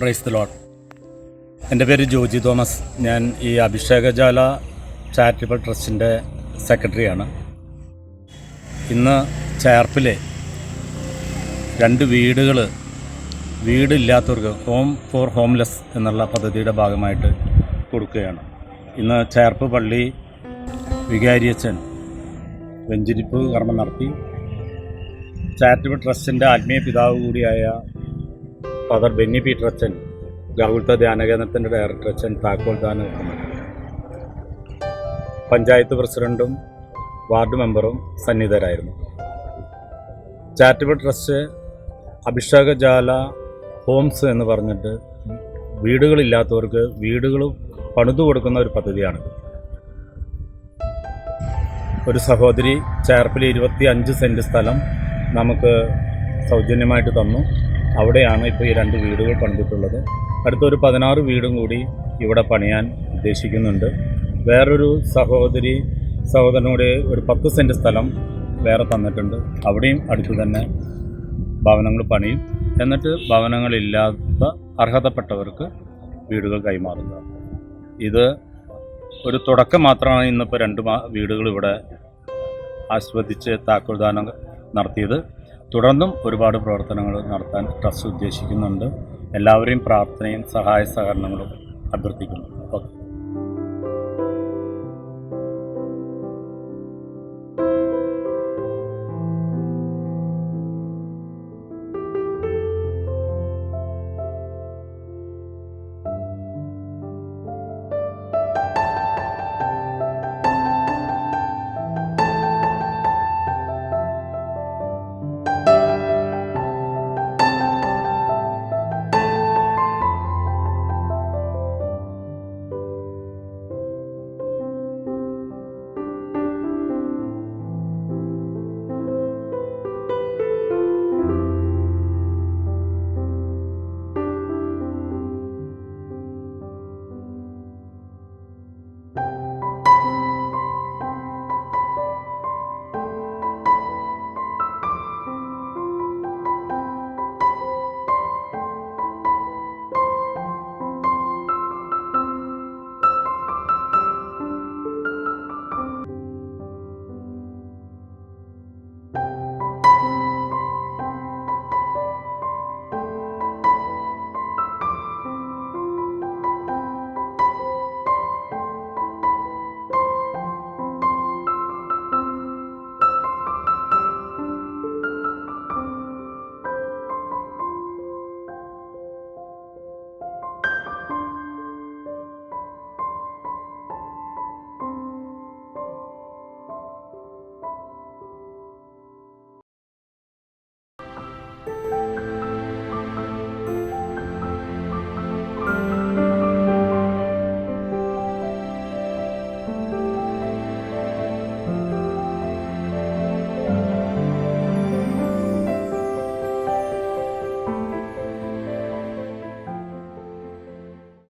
Praise the Lord. എൻ്റെ പേര് Joji Thomas. ഞാൻ ഈ അഭിഷേകജാല ചാരിറ്റബിൾ ട്രസ്റ്റിൻ്റെ സെക്രട്ടറിയാണ്. ഇന്ന് ചേർപ്പിലെ 2 വീടില്ലാത്തവർക്ക് ഹോം ഫോർ ഹോംലെസ് എന്നുള്ള പദ്ധതിയുടെ ഭാഗമായിട്ട് കൊടുക്കുകയാണ്. ഇന്ന് ചേർപ്പ് പള്ളി വികാരിയച്ഛൻ വെഞ്ചരിപ്പ് കർമ്മം നടത്തി. ചാരിറ്റബിൾ ട്രസ്റ്റിൻ്റെ ആത്മീയ പിതാവ് കൂടിയായ ഫാദർ ബെന്നി പീറ്റർ അച്ഛൻ, ഗാകുൽത്ത ധ്യാനകേന്ദ്രത്തിൻ്റെ ഡയറക്ടർ അച്ഛൻ താക്കോൽ ദാനം നടത്തുന്നു. പഞ്ചായത്ത് പ്രസിഡൻറ്റും വാർഡ് മെമ്പറും സന്നിധരായിരുന്നു. ചാരിറ്റബിൾ ട്രസ്റ്റ് അഭിഷേകജാല ഹോംസ് എന്ന് പറഞ്ഞിട്ട് വീടുകളില്ലാത്തവർക്ക് വീടുകൾ പണിതു കൊടുക്കുന്ന ഒരു പദ്ധതിയാണ്. ഒരു സഹോദരി ചേർപ്പിൽ 25 സെൻറ്റ് സ്ഥലം നമുക്ക് സൗജന്യമായിട്ട് തന്നു. അവിടെയാണ് ഇപ്പോൾ ഈ 2 വീടുകൾ പണിതിട്ടുള്ളത്. അടുത്തൊരു 16 വീടും കൂടി ഇവിടെ പണിയാൻ ഉദ്ദേശിക്കുന്നുണ്ട്. വേറൊരു സഹോദരനോട് ഒരു 10 സെൻറ്റ് സ്ഥലം വേറെ തന്നിട്ടുണ്ട്. അവിടെയും അടുത്ത് തന്നെ ഭവനങ്ങൾ പണിയും. എന്നിട്ട് ഭവനങ്ങളില്ലാത്ത അർഹതപ്പെട്ടവർക്ക് വീടുകൾ കൈമാറുന്നതാണ്. ഇത് ഒരു തുടക്കം മാത്രമാണ്. ഇന്നിപ്പോൾ 2 വീടുകൾ ഇവിടെ ആസ്വദിച്ച് താക്കോൽദാനം നടത്തിയത്. തുടർന്നും ഒരുപാട് പ്രവർത്തനങ്ങൾ നടത്താൻ ട്രസ്റ്റ് ഉദ്ദേശിക്കുന്നുണ്ട്. എല്ലാവരെയും പ്രാർത്ഥനയും സഹായ സഹകരണങ്ങളും അഭ്യർത്ഥിക്കുന്നു. ഓക്കെ.